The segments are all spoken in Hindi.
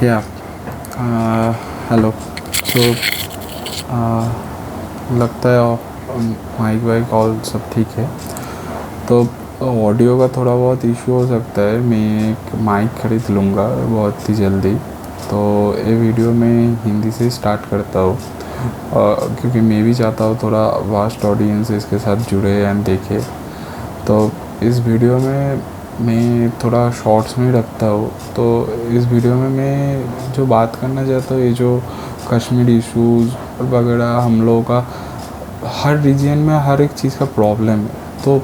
या हेलो। सो लगता है माइक वाइक ऑल सब ठीक है। तो ऑडियो का थोड़ा बहुत इशू हो सकता है। मैं एक माइक खरीद लूँगा बहुत ही जल्दी। तो ये वीडियो मैं हिंदी से स्टार्ट करता हूँ क्योंकि मैं भी चाहता हूँ थोड़ा वास्ट ऑडियंस इसके साथ जुड़े एंड देखे। तो इस वीडियो में मैं थोड़ा शॉर्ट्स में रखता हूँ। तो इस वीडियो में मैं जो बात करना चाहता हूँ, ये जो कश्मीर इश्यूज़ वगैरह हम लोगों का हर रीजन में हर एक चीज़ का प्रॉब्लम है। तो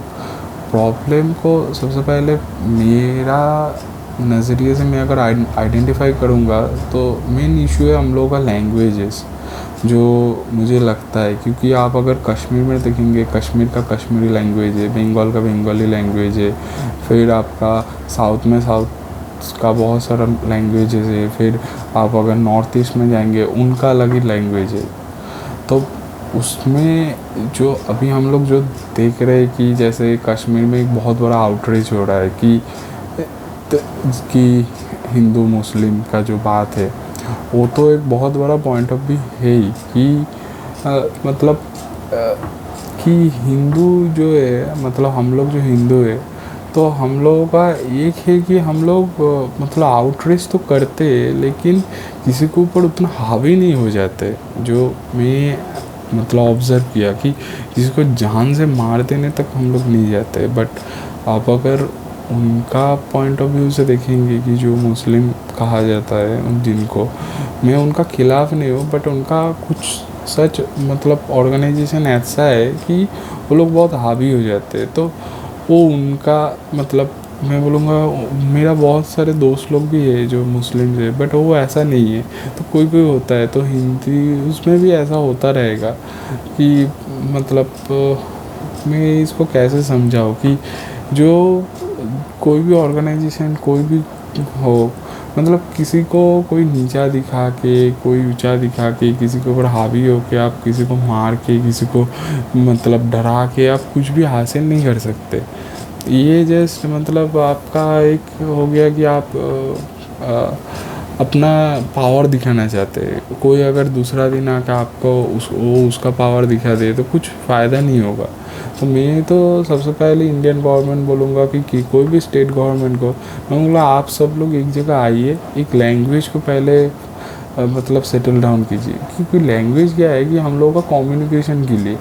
प्रॉब्लम को सबसे पहले मेरा नज़रिए से मैं अगर आइडेंटिफाई करूँगा तो मेन इशू है हम लोगों का लैंग्वेजेस, जो मुझे लगता है। क्योंकि आप अगर कश्मीर में देखेंगे, कश्मीर का कश्मीरी लैंग्वेज है, बंगाल का बंगाली लैंग्वेज है, फिर आपका साउथ में साउथ का बहुत सारा लैंग्वेजेस है, फिर आप अगर नॉर्थ ईस्ट में जाएंगे उनका अलग ही लैंग्वेज है। तो उसमें जो अभी हम लोग जो देख रहे हैं कि जैसे कश्मीर में एक बहुत बड़ा आउटरीच हो रहा है कि हिंदू मुस्लिम का जो बात है, वो तो एक बहुत बड़ा पॉइंट ऑफ व्यू है ही कि मतलब कि हिंदू जो है, मतलब हम लोग जो हिंदू है, तो हम लोगों का एक है कि हम लोग मतलब आउटरीच तो करते हैं लेकिन किसी के ऊपर उतना हावी नहीं हो जाते। जो मैं मतलब ऑब्ज़र्व किया कि किसी को जान से मार देने तक हम लोग नहीं जाते। बट आप अगर उनका पॉइंट ऑफ व्यू से देखेंगे कि जो मुस्लिम कहा जाता है उन जिनको, मैं उनका खिलाफ़ नहीं हूँ, बट उनका कुछ सच मतलब ऑर्गेनाइजेशन ऐसा है कि वो लोग बहुत हावी हो जाते हैं। तो वो उनका मतलब मैं बोलूँगा, मेरा बहुत सारे दोस्त लोग भी है जो मुस्लिम है, बट वो ऐसा नहीं है। तो कोई कोई होता है, तो हिंदी उसमें भी ऐसा होता रहेगा कि मतलब मैं इसको कैसे समझाऊँ कि जो कोई भी ऑर्गेनाइजेशन कोई भी हो, मतलब किसी को कोई नीचा दिखा के कोई ऊंचा दिखा के किसी के ऊपर हावी हो के आप किसी को मार के किसी को मतलब डरा के आप कुछ भी हासिल नहीं कर सकते। ये जस्ट मतलब आपका एक हो गया कि आप अपना पावर दिखाना चाहते हैं। कोई अगर दूसरा दिन आकर आपको उसका पावर दिखा दे तो कुछ फ़ायदा नहीं होगा। तो मैं तो सबसे पहले इंडियन गवर्नमेंट बोलूँगा कि कोई भी स्टेट गवर्नमेंट को मैं बोलूँगा, आप सब लोग एक जगह आइए, एक लैंग्वेज को पहले मतलब सेटल डाउन कीजिए। क्योंकि लैंग्वेज क्या है कि हम लोगों का कम्युनिकेशन के लिए,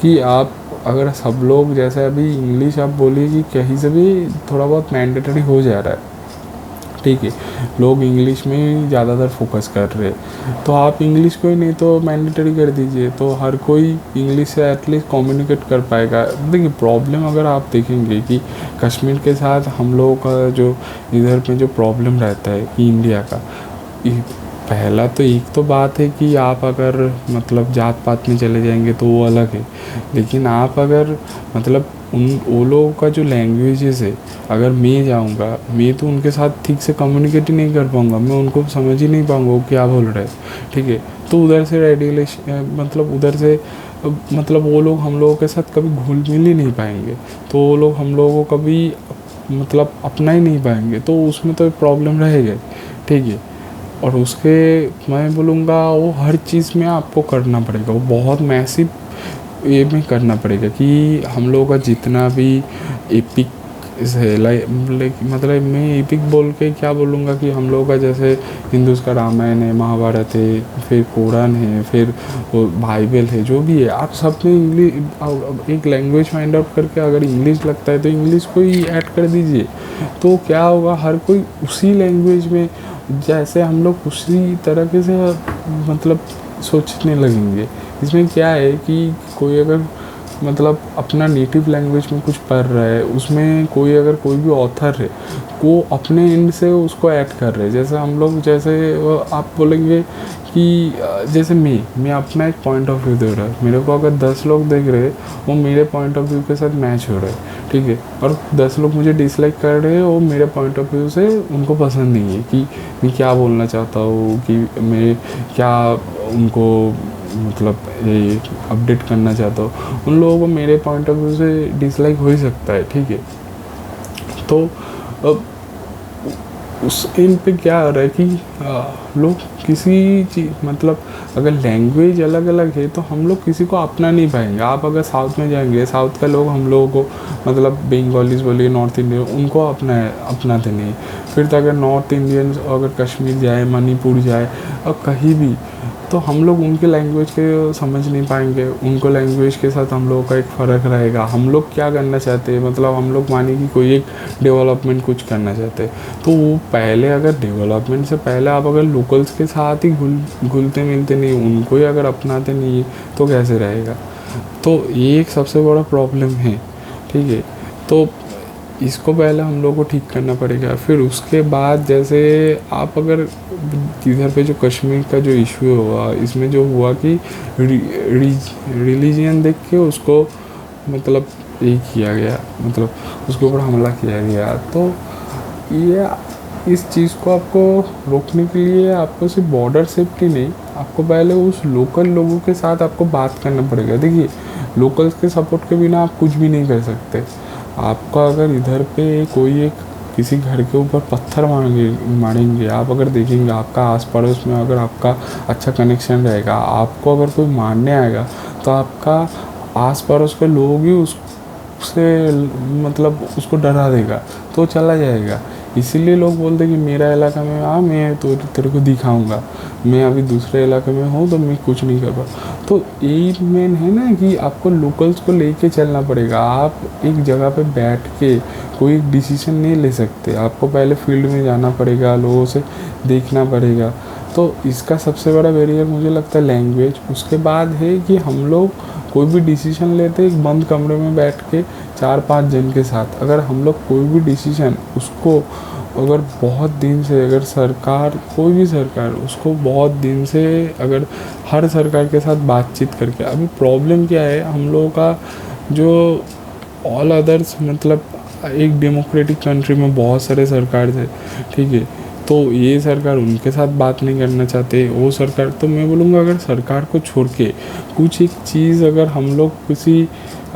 कि आप अगर सब लोग जैसे अभी इंग्लिश आप बोलिए कि कहीं से भी थोड़ा बहुत मैंडेटरी हो जा रहा है, ठीक है, लोग इंग्लिश में ही ज़्यादातर फोकस कर रहे हैं। तो आप इंग्लिश को ही नहीं तो मैंडेटरी कर दीजिए, तो हर कोई इंग्लिश से एटलीस्ट कम्युनिकेट कर पाएगा। देखिए प्रॉब्लम अगर आप देखेंगे कि कश्मीर के साथ हम लोगों का जो इधर में जो प्रॉब्लम रहता है कि इंडिया का, पहला तो एक तो बात है कि आप अगर मतलब जात पात में चले जाएंगे तो वो अलग है। लेकिन आप अगर मतलब उन वो लोगों का जो लैंग्वेजेस है, अगर मैं जाऊंगा, मैं तो उनके साथ ठीक से कम्युनिकेट ही नहीं कर पाऊंगा, मैं उनको समझ ही नहीं पाऊंगा वो क्या बोल रहे हैं, ठीक है। तो उधर से रेडिलेशन मतलब उधर से मतलब वो लोग हम लोगों के साथ कभी घुल मिल ही नहीं पाएंगे। तो वो लोग हम लोगों को कभी मतलब अपना ही नहीं पाएंगे, तो उसमें तो प्रॉब्लम रहेगा, ठीक है। और उसके मैं बोलूँगा वो हर चीज़ में आपको करना पड़ेगा, वो बहुत मैसिव ये में करना पड़ेगा कि हम लोगों का जितना भी एपिक है मतलब मैं एपिक बोल के क्या बोलूँगा कि हम लोगों का जैसे हिंदूज का रामायण है, महाभारत है, फिर कुरान है, फिर वो बाइबल है, जो भी है आप सब में इंग्लिश एक लैंग्वेज फाइंड आउट करके अगर इंग्लिश लगता है तो इंग्लिश को ही ऐड कर दीजिए। तो क्या होगा, हर कोई उसी लैंग्वेज में जैसे हम लोग उसी तरीके से मतलब सोचने लगेंगे। इसमें क्या है कि कोई अगर मतलब अपना नेटिव लैंग्वेज में कुछ पढ़ रहा है, उसमें कोई अगर कोई भी ऑथर है वो अपने एंड से उसको ऐड कर रहे हैं। जैसे हम लोग जैसे आप बोलेंगे कि जैसे मैं अपना एक पॉइंट ऑफ व्यू दे रहा है, मेरे को अगर 10 लोग देख रहे हैं वो मेरे पॉइंट ऑफ व्यू के साथ मैच हो रहा है, ठीक है। और 10 लोग मुझे डिसलाइक कर रहे हैं, वो मेरे पॉइंट ऑफ व्यू से उनको पसंद नहीं है कि मैं क्या बोलना चाहता हूँ, कि मैं क्या उनको मतलब ये अपडेट करना चाहता हूँ। उन लोगों को मेरे पॉइंट ऑफ व्यू से डिसलाइक हो ही सकता है, ठीक है। तो अब उस इन पे क्या हो रहा है कि लोग किसी चीज़ मतलब अगर लैंग्वेज अलग अलग है तो हम लोग किसी को अपना नहीं पाएंगे। आप अगर साउथ में जाएंगे, साउथ का लोग हम लोगों को मतलब बंगालीज बोलिए, नॉर्थ इंडियन, उनको अपनाते नहीं। फिर तो अगर नॉर्थ इंडियंस अगर कश्मीर जाए, मणिपुर जाए और कहीं भी, तो हम लोग उनके लैंग्वेज के समझ नहीं पाएंगे। उनको लैंग्वेज के साथ हम लोगों का एक फ़र्क रहेगा। हम लोग क्या करना चाहते हैं, मतलब हम लोग माने कि कोई एक डेवलपमेंट कुछ करना चाहते हैं, तो वो पहले अगर डेवलपमेंट से पहले आप अगर लोकल्स के साथ ही घुलते मिलते नहीं, उनको ही अगर अपनाते नहीं तो कैसे रहेगा। तो ये एक सबसे बड़ा प्रॉब्लम है, ठीक है। तो इसको पहले हम लोग को ठीक करना पड़ेगा। फिर उसके बाद जैसे आप अगर इधर पे जो कश्मीर का जो इशू हुआ, इसमें जो हुआ कि रिलीजन देख के उसको मतलब ये किया गया, मतलब उसके ऊपर हमला किया गया। तो ये इस चीज़ को आपको रोकने के लिए आपको सिर्फ बॉर्डर सेफ्टी नहीं, आपको पहले उस लोकल लोगों के साथ आपको बात करना पड़ेगा। देखिए, लोकल्स के सपोर्ट के बिना आप कुछ भी नहीं कर सकते। आपका अगर इधर पे कोई एक किसी घर के ऊपर पत्थर मारेंगे, आप अगर देखेंगे आपका आस पड़ोस में अगर आपका अच्छा कनेक्शन रहेगा, आपको अगर कोई मारने आएगा तो आपका आस पड़ोस के लोग ही उससे मतलब उसको डरा देगा, तो चला जाएगा। इसीलिए लोग बोलते कि मेरा इलाका में आ, मैं तो तेरे को दिखाऊंगा, मैं अभी दूसरे इलाके में हूँ तो मैं कुछ नहीं कर पाऊँ। तो यही मेन है ना कि आपको लोकल्स को लेके चलना पड़ेगा। आप एक जगह पे बैठ के कोई डिसीजन नहीं ले सकते, आपको पहले फील्ड में जाना पड़ेगा, लोगों से देखना पड़ेगा। तो इसका सबसे बड़ा बैरियर मुझे लगता है लैंग्वेज। उसके बाद है कि हम लोग कोई भी डिसीजन लेते एक बंद कमरे में बैठ के 4-5 जन के साथ, अगर हम लोग कोई भी डिसीजन उसको अगर बहुत दिन से, अगर सरकार कोई भी सरकार उसको बहुत दिन से अगर हर सरकार के साथ बातचीत करके, अभी प्रॉब्लम क्या है हम लोगों का, जो ऑल अदर्स मतलब एक डेमोक्रेटिक कंट्री में बहुत सारे सरकार थे, ठीक है, तो ये सरकार उनके साथ बात नहीं करना चाहते, वो सरकार। तो मैं बोलूँगा अगर सरकार को छोड़ के कुछ एक चीज़ अगर हम लोग किसी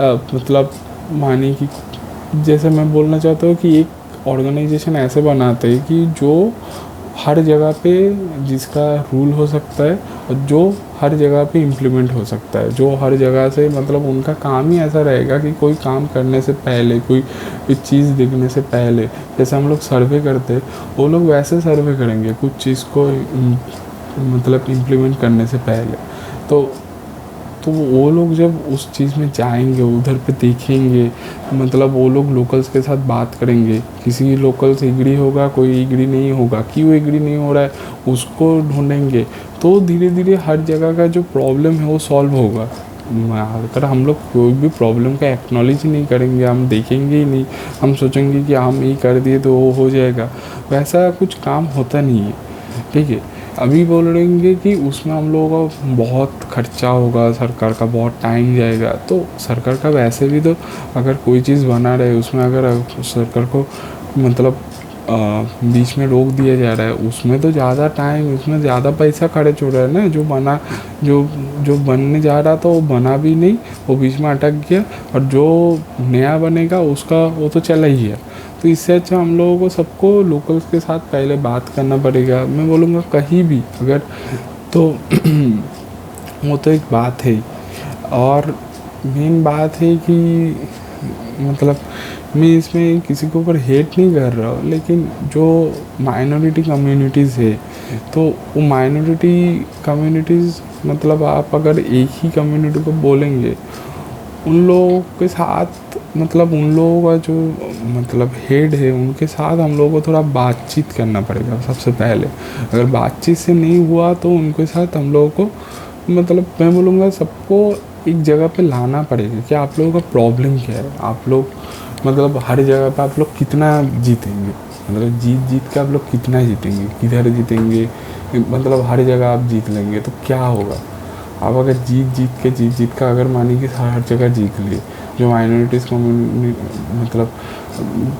मतलब माने कि जैसे मैं बोलना चाहता हूँ कि एक ऑर्गेनाइजेशन ऐसे बनाते हैं कि जो हर जगह पे जिसका रूल हो सकता है और जो हर जगह पे इम्प्लीमेंट हो सकता है, जो हर जगह से मतलब उनका काम ही ऐसा रहेगा कि कोई काम करने से पहले, कोई चीज़ देखने से पहले, जैसे हम लोग सर्वे करते हैं, वो लोग वैसे सर्वे करेंगे कुछ चीज़ को मतलब इम्प्लीमेंट करने से पहले। तो वो लोग जब उस चीज़ में जाएंगे, उधर पे देखेंगे, मतलब वो लोग लोकल्स के साथ बात करेंगे, किसी लोकल से एग्री होगा, कोई एग्री नहीं होगा, क्यों एग्री नहीं हो रहा है उसको ढूंढेंगे, तो धीरे धीरे हर जगह का जो प्रॉब्लम है वो सॉल्व होगा। अगर हम लोग कोई भी प्रॉब्लम का एक्नॉलेज ही नहीं करेंगे, हम देखेंगे ही नहीं, हम सोचेंगे कि हम ये कर दिए तो वो हो जाएगा, वैसा कुछ काम होता नहीं है, ठीक है। अभी बोल रहेंगे कि उसमें हम लोगों का बहुत खर्चा होगा, सरकार का बहुत टाइम जाएगा, तो सरकार का वैसे भी तो अगर कोई चीज़ बना रहे उसमें अगर सरकार को मतलब बीच में रोक दिया जा रहा है, उसमें तो ज़्यादा टाइम, उसमें ज़्यादा पैसा खर्च हो रहा है ना। जो बनने जा रहा था वो बना भी नहीं, वो बीच में अटक गया, और जो नया बनेगा उसका वो तो चला ही है। तो इससे अच्छा हम लोगों को सबको लोकल्स के साथ पहले बात करना पड़ेगा। मैं बोलूँगा कहीं भी अगर तो वो तो एक बात है, और मेन बात है कि मतलब मैं इसमें किसी के ऊपर हेट नहीं कर रहा हूँ, लेकिन जो माइनॉरिटी कम्युनिटीज़ है, तो वो माइनॉरिटी कम्युनिटीज़ मतलब आप अगर एक ही कम्युनिटी को बोलेंगे, उन लोगों के साथ मतलब उन लोगों का जो मतलब हेड है उनके साथ हम लोगों को थोड़ा बातचीत करना पड़ेगा सबसे पहले। अगर बातचीत से नहीं हुआ तो उनके साथ हम लोगों को मतलब मैं बोलूँगा सबको एक जगह पे लाना पड़ेगा कि आप लोगों का प्रॉब्लम क्या है। आप लोग मतलब हर जगह पे आप लोग कितना जीतेंगे, मतलब जीत के आप लोग कितना जीतेंगे, किधर जीतेंगे, मतलब हर जगह आप जीत लेंगे तो क्या होगा। आप अगर जीत का अगर मानिए कि हर जगह जीत लिए, जो माइनॉरिटीज़ मतलब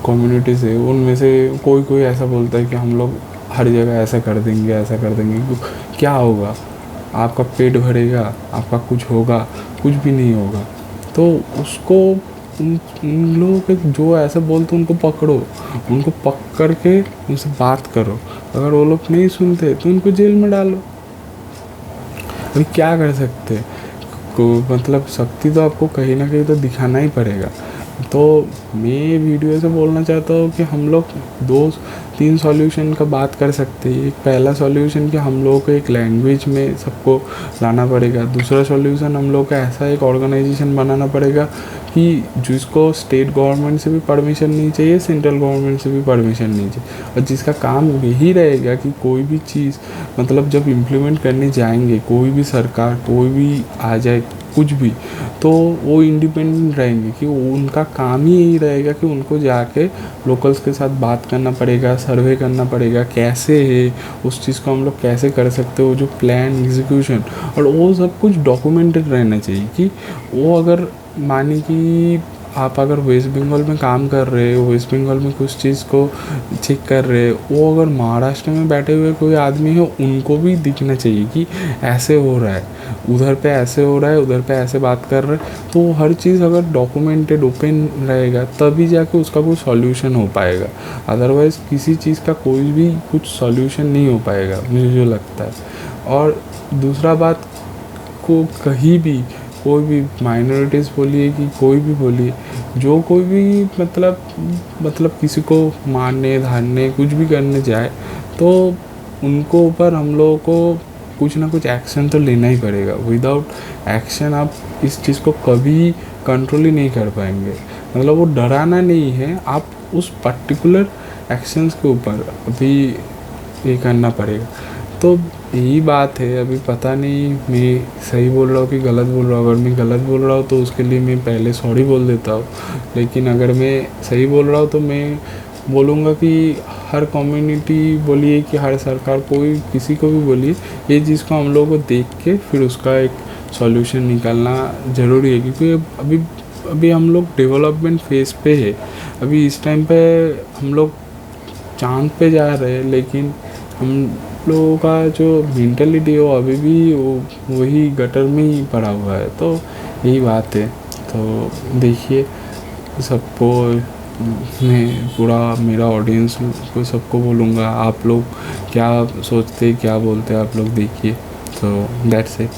कम्युनिटीज़ है उनमें से कोई ऐसा बोलता है कि हम लोग हर जगह ऐसा कर देंगे, क्या होगा। आपका पेट भरेगा, आपका कुछ होगा, कुछ भी नहीं होगा। तो उसको उन लोगों के जो ऐसे बोलते उनको पकड़ो, उनको पकड़ के उनसे बात करो। अगर वो लोग नहीं सुनते तो उनको जेल में डालो। अभी क्या कर सकते को, मतलब शक्ति तो आपको कहीं ना कहीं तो दिखाना ही पड़ेगा। तो मैं वीडियो से बोलना चाहता हूँ कि हम लोग 2-3 सॉल्यूशन का बात कर सकते हैं। एक पहला सॉल्यूशन कि हम लोगों को एक लैंग्वेज में सबको लाना पड़ेगा। दूसरा सॉल्यूशन हम लोग को ऐसा एक ऑर्गेनाइजेशन बनाना पड़ेगा कि जिसको स्टेट गवर्नमेंट से भी परमिशन नहीं चाहिए, सेंट्रल गवर्नमेंट से भी परमिशन नहीं चाहिए, और जिसका काम यही रहेगा कि कोई भी चीज़ मतलब जब इम्प्लीमेंट करने जाएंगे, कोई भी सरकार कोई भी आ जाए कुछ भी, तो वो इंडिपेंडेंट रहेंगे कि उनका काम ही यही रहेगा कि उनको जाके लोकल्स के साथ बात करना पड़ेगा, सर्वे करना पड़ेगा कैसे है उस चीज़ को हम लोग कैसे कर सकते हो, जो प्लान एग्जीक्यूशन, और वो सब कुछ डॉक्यूमेंटेड रहना चाहिए। कि वो अगर माने कि आप अगर वेस्ट बंगाल में काम कर रहे हो, वेस्ट बंगाल में कुछ चीज़ को चेक कर रहे हो, वो अगर महाराष्ट्र में बैठे हुए कोई आदमी है उनको भी दिखना चाहिए कि ऐसे हो रहा है, उधर पे ऐसे हो रहा है, उधर पे ऐसे बात कर रहे हैं। तो हर चीज़ अगर डॉक्यूमेंटेड ओपन रहेगा तभी जाके उसका कोई सॉल्यूशन हो पाएगा। अदरवाइज़ किसी चीज़ का कोई भी कुछ सॉल्यूशन नहीं हो पाएगा, मुझे जो लगता है। और दूसरा बात को कहीं भी कोई भी माइनॉरिटीज़ बोलिए कि कोई भी बोलिए, जो कोई भी मतलब किसी को मारने धारने कुछ भी करने जाए तो उनको ऊपर हम लोगों को कुछ ना कुछ एक्शन तो लेना ही पड़ेगा। विदाउट एक्शन आप इस चीज़ को कभी कंट्रोल ही नहीं कर पाएंगे। मतलब वो डराना नहीं है, आप उस पर्टिकुलर एक्शंस के ऊपर अभी ये करना पड़ेगा। तो यही बात है। अभी पता नहीं मैं सही बोल रहा हूँ कि गलत बोल रहा हूँ। अगर मैं गलत बोल रहा हूँ तो उसके लिए मैं पहले सॉरी बोल देता हूँ, लेकिन अगर मैं सही बोल रहा हूँ तो मैं बोलूँगा कि हर कम्युनिटी बोलिए कि हर सरकार कोई किसी को भी बोलिए, ये चीज़ को हम लोगों को देख के फिर उसका एक सॉल्यूशन निकालना ज़रूरी है। क्योंकि अभी हम लोग डेवलपमेंट फेज़ पे है। अभी इस टाइम पे हम लोग चाँद पे जा रहे हैं, लेकिन हम लोगों का जो मेंटलिटी है वो अभी भी वही गटर में ही पड़ा हुआ है। तो यही बात है। तो देखिए सबको, मैं पूरा मेरा ऑडियंस को सबको बोलूँगा, आप लोग क्या सोचते क्या बोलते आप लोग देखिए। तो दैट्स इट।